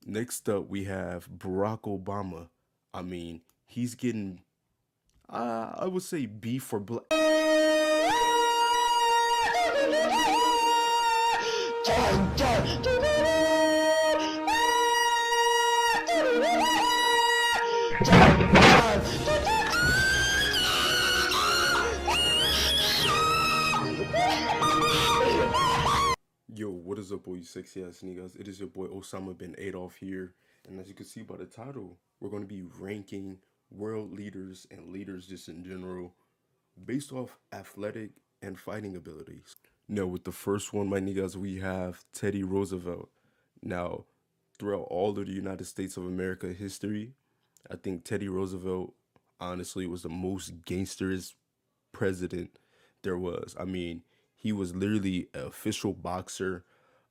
Next up, we have Barack Obama. I mean, he's getting, I would say B for black. Yo, what is up, boy, you sexy ass niggas? It is your boy Osama bin Adolf here, and as you can see by the title, we're going to be ranking world leaders and leaders just in general based off athletic and fighting abilities. Now, with the first one, my niggas, we have Teddy Roosevelt. Now, throughout all of the United States of America history, I think Teddy Roosevelt honestly was the most gangsterist president there was. I mean, he was literally an official boxer.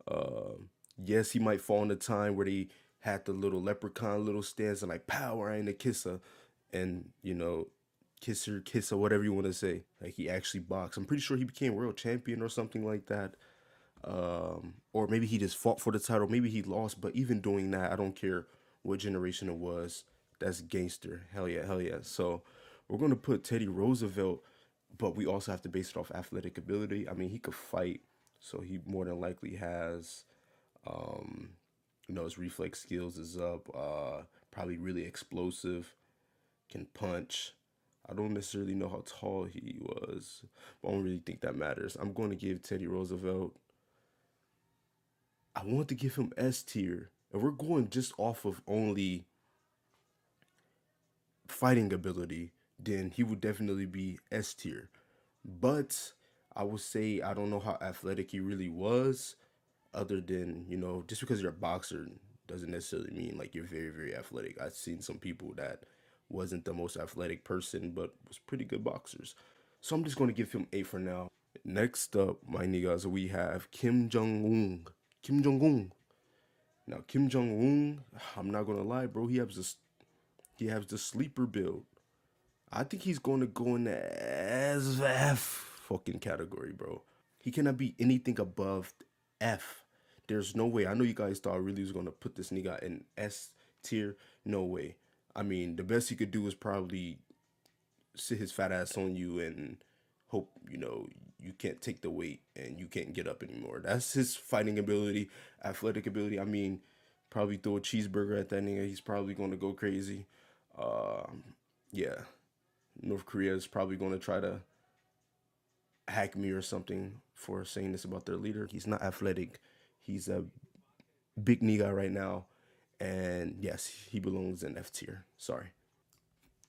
Uh, yes, he might fall in a time where they had the little leprechaun little stance and like power I ain't a kisser, and kisser, whatever you want to say. Like he actually boxed. I'm pretty sure he became world champion or something like that. Or maybe he just fought for the title. Maybe he lost. But even doing that, I don't care what generation it was. That's gangster. Hell yeah, hell yeah. So we're gonna put Teddy Roosevelt, but we also have to base it off athletic ability. I mean, he could fight, so he more than likely has, um, his reflex skills is up. Probably really explosive, can punch. I don't necessarily know how tall he was, but I don't really think that matters. I'm going to give Teddy Roosevelt. I want to give him S tier. If we're going just off of only fighting ability, then he would definitely be S tier. But I would say I don't know how athletic he really was, other than, just because you're a boxer doesn't necessarily mean like you're very, very athletic. I've seen some people that wasn't the most athletic person, but was pretty good boxers. So I'm just going to give him A for now. Next up, my niggas, we have Kim Jong-un. Kim Jong-un. Now, Kim Jong-un, I'm not going to lie, bro, he has the sleeper build. I think he's going to go in the SF fucking category, bro. He cannot be anything above F. There's no way. I know you guys thought I really was going to put this nigga in S tier. No way. I mean, the best he could do is probably sit his fat ass on you and hope, you can't take the weight and you can't get up anymore. That's his fighting ability, athletic ability. I mean, probably throw a cheeseburger at that nigga. He's probably going to go crazy. Yeah. North Korea is probably going to try to hack me or something for saying this about their leader. He's not athletic. He's a big nigga right now. And yes, he belongs in F tier. Sorry.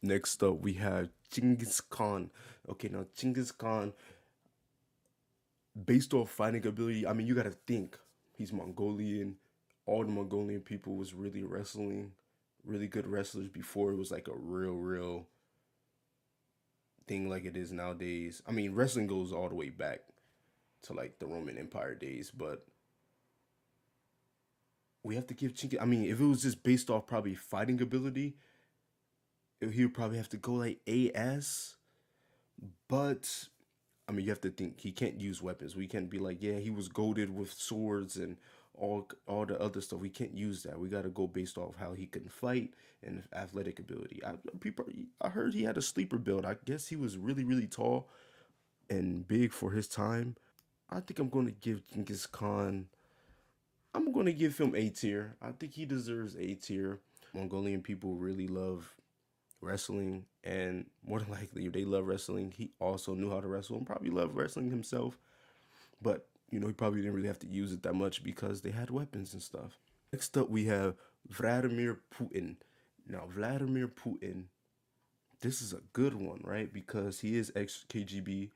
Next up, we have Chingis Khan. Okay, now Chingis Khan, based off fighting ability, I mean, you gotta think he's Mongolian. All the Mongolian people was really wrestling, really good wrestlers before it was like a real, real thing like it is nowadays. I mean, wrestling goes all the way back to like the Roman Empire days, but we have to give Chinky. I mean, if it was just based off probably fighting ability, he would probably have to go like AS. But I mean, you have to think he can't use weapons. We can't be like, yeah, he was goaded with swords and all the other stuff. We can't use that. We got to go based off how he can fight and athletic ability. I heard he had a sleeper build. I guess he was really, really tall and big for his time. I think I'm going to give Genghis Khan. I'm going to give him A tier. I think he deserves A tier. Mongolian people really love wrestling, and more than likely, if they love wrestling, he also knew how to wrestle and probably loved wrestling himself. But he probably didn't really have to use it that much because they had weapons and stuff. Next up, we have Vladimir Putin. Now, Vladimir Putin, this is a good one, right? Because he is ex KGB,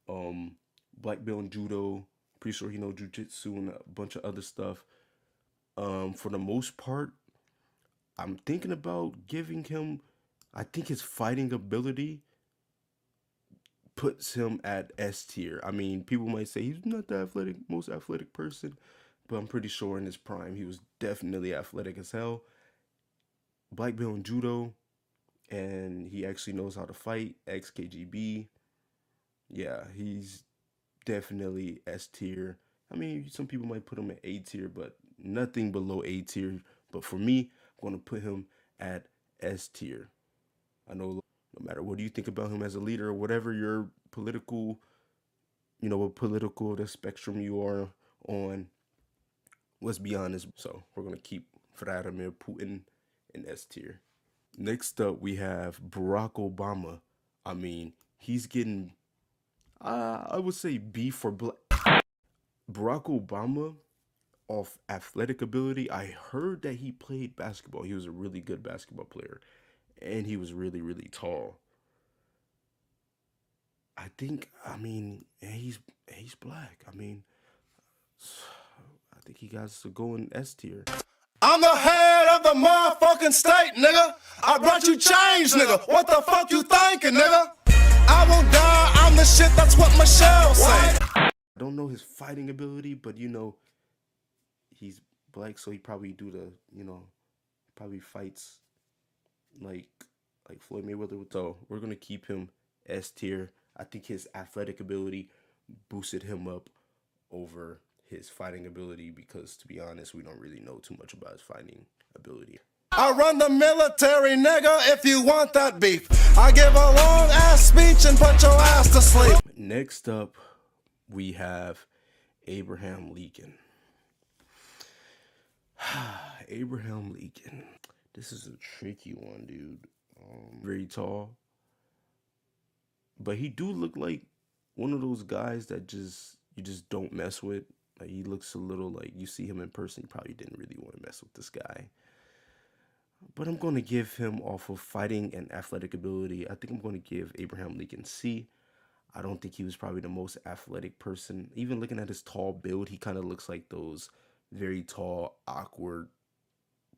um, black belt in judo. Pretty sure he know jujitsu and a bunch of other stuff. For the most part, I'm thinking about giving him. I think his fighting ability puts him at S tier. I mean, people might say he's not the most athletic person, but I'm pretty sure in his prime he was definitely athletic as hell. Black belt in judo, and he actually knows how to fight. Ex KGB. Yeah, he's definitely S tier. I mean, some people might put him at A tier, but nothing below A tier But for me, I'm going to put him at S tier. I know no matter what do you think about him as a leader or whatever your political, what political the spectrum you are on, let's be honest. So we're going to keep Vladimir Putin in S tier. Next up, we have Barack Obama. I mean, he's getting, I would say B for black. Barack Obama, off athletic ability, I heard that he played basketball. He was a really good basketball player, and he was really, really tall. I mean, and he's black. I mean, I think he got to go in S tier. I'm the head of the motherfucking state, nigga. I brought you change, nigga. What the fuck you thinking, nigga? I won't die, I'm the shit, that's what Michelle said. I don't know his fighting ability, but he's black, so he probably do the, probably fights like Floyd Mayweather. So we're gonna keep him S tier. I think his athletic ability boosted him up over his fighting ability because, to be honest, we don't really know too much about his fighting ability. I run the military, nigga, if you want that beef. I give a long ass speech and put your ass to sleep. Next up, we have Abraham Lincoln. Abraham Lincoln. This is a tricky one, dude. Very tall. But he do look like one of those guys that you just don't mess with. Like, he looks a little like, you see him in person, you probably didn't really want to mess with this guy. But I'm going to give him, off of fighting and athletic ability, I think I'm going to give Abraham Lincoln C. I don't think he was probably the most athletic person. Even looking at his tall build, he kind of looks like those very tall, awkward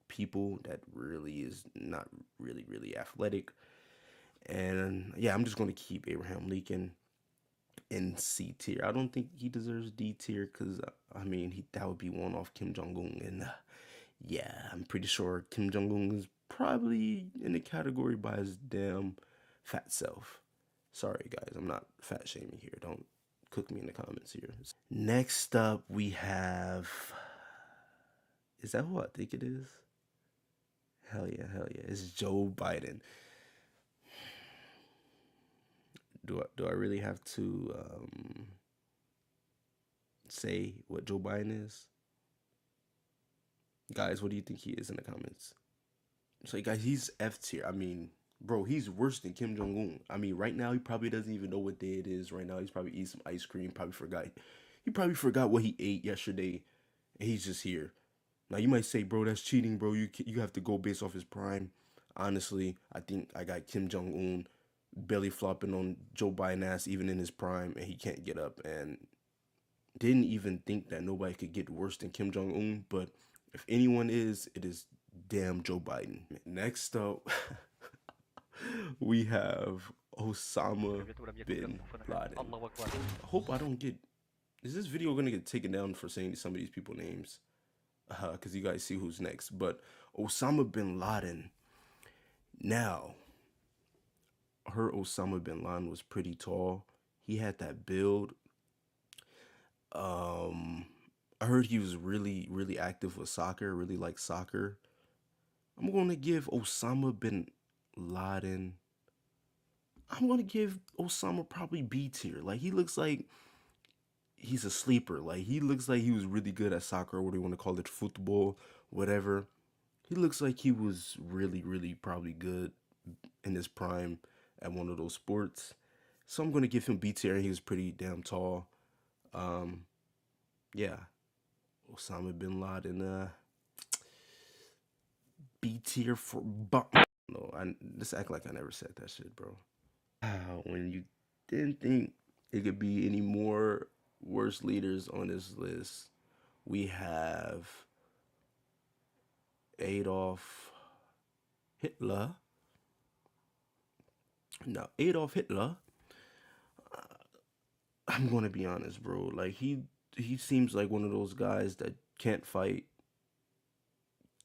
people that really is not really, really athletic. And yeah, I'm just going to keep Abraham Lincoln in C tier. I don't think he deserves D tier because, I mean, that would be one off Kim Jong-un. And yeah, I'm pretty sure Kim Jong-un is probably in the category by his damn fat self. Sorry, guys, I'm not fat shaming here. Don't cook me in the comments here. Next up, we have... Is that who I think it is? Hell yeah, hell yeah. It's Joe Biden. Do I really have to say what Joe Biden is? Guys, what do you think he is in the comments? So, guys, he's F tier. I mean, bro, he's worse than Kim Jong-un. I mean, right now, he probably doesn't even know what day it is. Right now, he's probably eating some ice cream. He probably forgot what he ate yesterday, and he's just here. Now, you might say, bro, that's cheating, bro. You have to go based off his prime. Honestly, I think I got Kim Jong-un belly flopping on Joe Biden ass even in his prime, and he can't get up, and didn't even think that nobody could get worse than Kim Jong-un. But if anyone is, it is damn Joe Biden. Next up, we have Osama bin Laden. I hope I don't get... Is this video gonna get taken down for saying some of these people names? Because you guys see who's next. But Osama bin Laden. Now, I heard Osama bin Laden was pretty tall. He had that build. I heard he was really, really active with soccer, really liked soccer. I'm going to give Osama bin Laden... I'm going to give Osama probably B tier. Like, he looks like he's a sleeper. Like, he looks like he was really good at soccer, or what do you want to call it, football, whatever. He looks like he was really, really probably good in his prime at one of those sports. So I'm going to give him B tier, and he was pretty damn tall. Yeah. Osama bin Laden, B tier for no, I just act like I never said that shit, bro. When you didn't think it could be any more worst leaders on this list, we have Adolf Hitler. Now, Adolf Hitler, I'm gonna be honest, bro. Like, he seems like one of those guys that can't fight,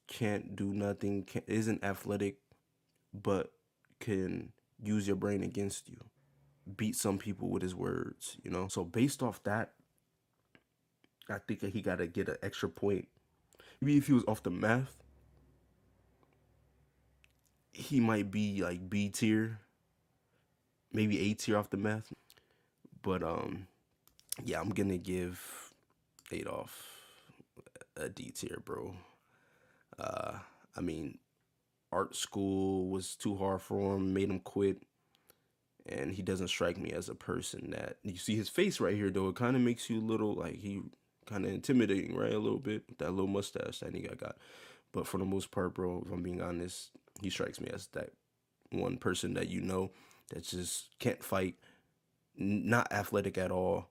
can't do nothing, isn't athletic, but can use your brain against you, beat some people with his words, So based off that, I think that he got to get an extra point. Maybe if he was off the math, he might be like B tier, maybe A tier off the math. But yeah, I'm gonna give Adolf a D tier, bro. I mean, art school was too hard for him, made him quit, and he doesn't strike me as a person that you see his face right here though. It kind of makes you a little like he kind of intimidating, right? A little bit, that little mustache that nigga got. But for the most part, bro, if I'm being honest, he strikes me as that one person that you know that just can't fight, not athletic at all,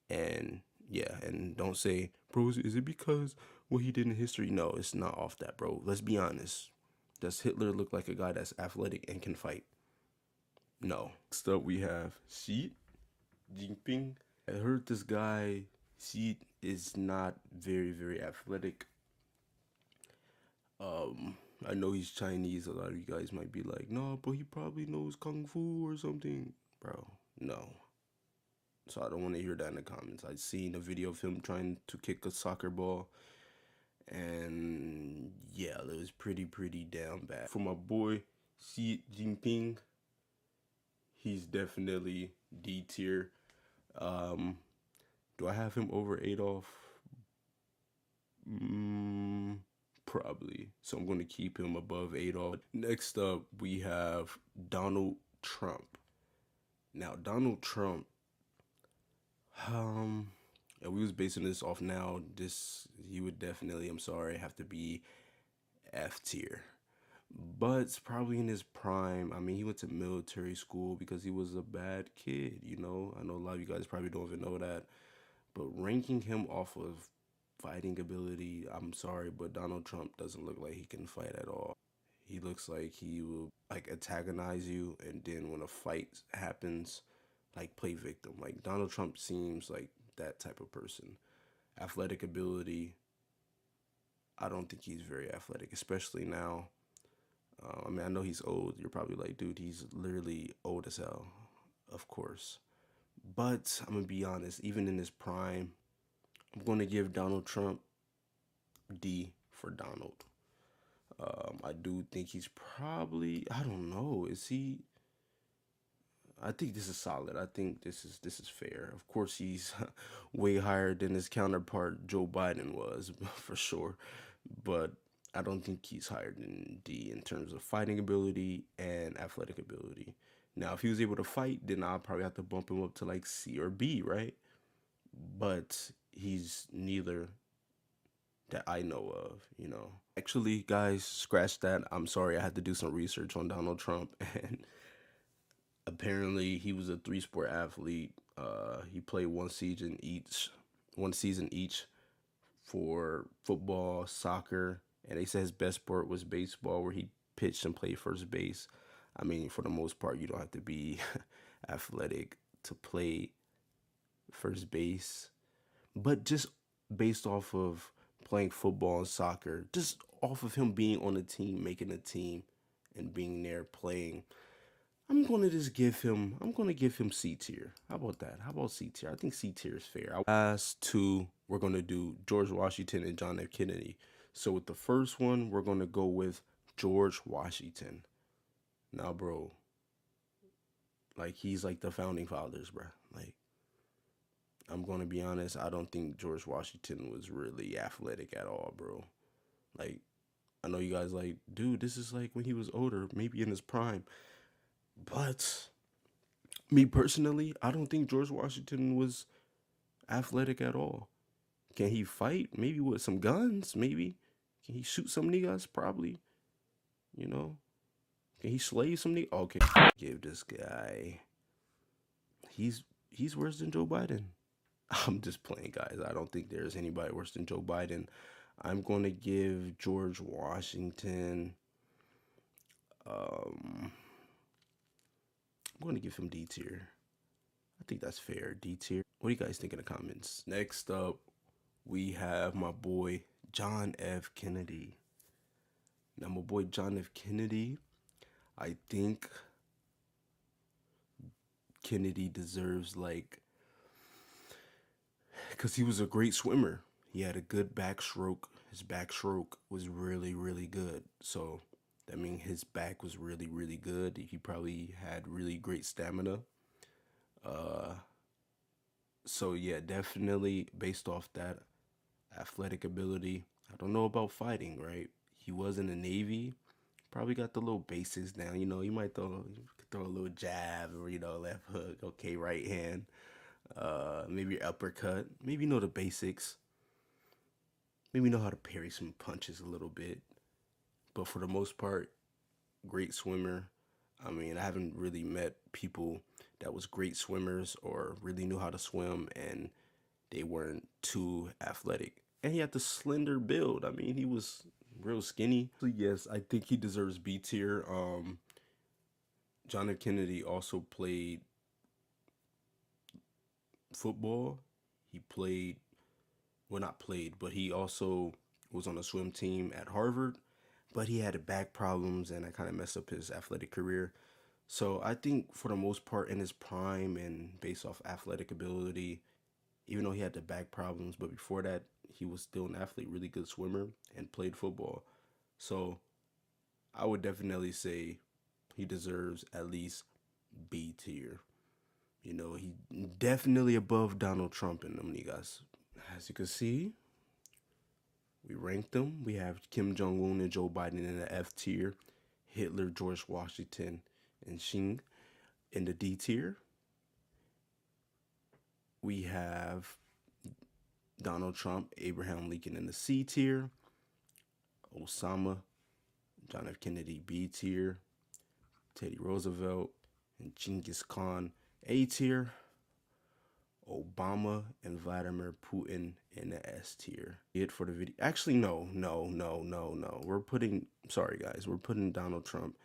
and yeah, and don't say, bro, is it because what he did in history? No, it's not off that, bro. Let's be honest. Does Hitler look like a guy that's athletic and can fight? No. Next up, we have Xi Jinping. I heard this guy, Xi, is not very athletic. I know he's Chinese. A lot of you guys might be like, no, but he probably knows kung fu or something, bro. No. So I don't want to hear that in the comments. I seen a video of him trying to kick a soccer ball, and yeah, it was pretty down bad. For my boy Xi Jinping, he's definitely D tier. Do I have him over Adolf? Probably. So I'm going to keep him above Adolf. Next up, we have Donald Trump. Now, Donald Trump, and we was basing this off now. He would definitely, I'm sorry, have to be F tier. But probably in his prime, I mean, he went to military school because he was a bad kid, you know? I know a lot of you guys probably don't even know that. But ranking him off of fighting ability, I'm sorry, but Donald Trump doesn't look like he can fight at all. He looks like he will like antagonize you, and then when a fight happens, like play victim. Like Donald Trump seems like that type of person. Athletic ability, I don't think he's very athletic, especially now. I mean, I know he's old. You're probably like, dude, he's literally old as hell, of course. But I'm gonna be honest, even in his prime, I'm gonna give Donald Trump D for Donald. I do think he's probably, I don't know, is he? I think this is solid. I think this is fair. Of course, he's way higher than his counterpart Joe Biden was for sure, but I don't think he's higher than D in terms of fighting ability and athletic ability. Now, if he was able to fight, then I'll probably have to bump him up to like C or B, right? But he's neither that I know of, you know. Actually, guys, scratch that. I'm sorry, I had to do some research on Donald Trump, and apparently he was a three-sport athlete. He played one season each for football, soccer, and they said his best sport was baseball, where he pitched and played first base. I mean, for the most part, you don't have to be athletic to play first base, but just based off of playing football and soccer, just off of him being on a team, making a team, and being there playing, I'm gonna give him C tier. How about that? How about C tier? I think C tier is fair. Last two, we're gonna do George Washington and John F. Kennedy. So with the first one, we're gonna go with George Washington. Now, bro, like he's like the founding fathers, bro. Like I'm gonna be honest, I don't think George Washington was really athletic at all, bro. Like I know you guys like, dude, this is like when he was older, maybe in his prime. But me personally, I don't think George Washington was athletic at all. Can he fight? Maybe with some guns, maybe. Can he shoot some niggas? Probably. You know? Can he slay some niggas? Okay. Give this guy. He's worse than Joe Biden. I'm just playing, guys. I don't think there's anybody worse than Joe Biden. I'm going to give George Washington. I'm going to give him D tier. I think that's fair. D tier. What do you guys think in the comments? Next up, we have my boy John F. Kennedy. Now, my boy John F. Kennedy, I think Kennedy deserves like, because he was a great swimmer. He had a good backstroke. His backstroke was really good. So I mean, his back was really, really good. He probably had really great stamina. Uh, so yeah, definitely based off that athletic ability. I don't know about fighting, right? He was in the Navy. Probably got the little basics down. You know, he might throw a little jab or left hook. Okay, right hand. Maybe uppercut. Maybe know the basics. Maybe know how to parry some punches a little bit. But for the most part, great swimmer. I mean, I haven't really met people that was great swimmers or really knew how to swim and they weren't too athletic. And he had the slender build. I mean, he was real skinny. So yes, I think he deserves B tier. John F. Kennedy also played football. He played, well, not played, but he also was on a swim team at Harvard. But he had back problems, and that kind of messed up his athletic career. So I think for the most part, in his prime and based off athletic ability, even though he had the back problems, but before that, he was still an athlete, really good swimmer, and played football. So I would definitely say he deserves at least B tier. You know, he definitely above Donald Trump and them niggas. As you can see, we ranked them. We have Kim Jong-un and Joe Biden in the F tier, Hitler, George Washington, and Xing in the D tier. We have Donald Trump, Abraham Lincoln in the C tier, Osama, John F. Kennedy B tier, Teddy Roosevelt, and Chingis Khan A tier, Obama and Vladimir Putin in the S tier. It for the video. Actually, no. Sorry guys, we're putting Donald Trump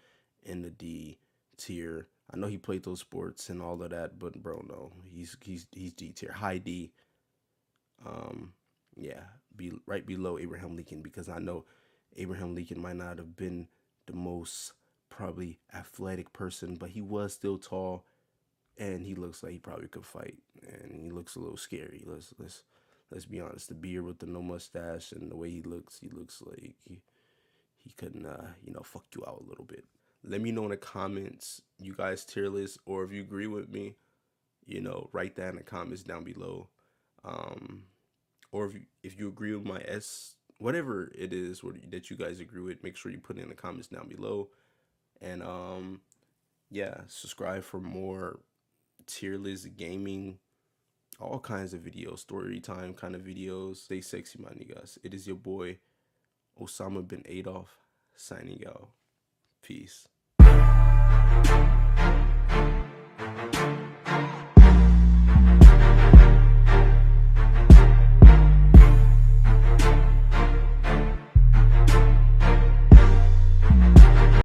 in the D tier. I know he played those sports and all of that, but bro, no, he's D tier, high D. Yeah, be right below Abraham Lincoln because I know Abraham Lincoln might not have been the most probably athletic person, but he was still tall, and he looks like he probably could fight, and he looks a little scary. Let's be honest. The beard with the no mustache and the way he looks like he couldn't fuck you out a little bit. Let me know in the comments you guys tier list, or if you agree with me, write that in the comments down below. Or if you agree with my S, whatever it is that you guys agree with, make sure you put it in the comments down below. And yeah, subscribe for more tier list gaming, all kinds of videos, story time kind of videos. Stay sexy, my niggas. It is your boy Osama bin Adolf signing out. Peace.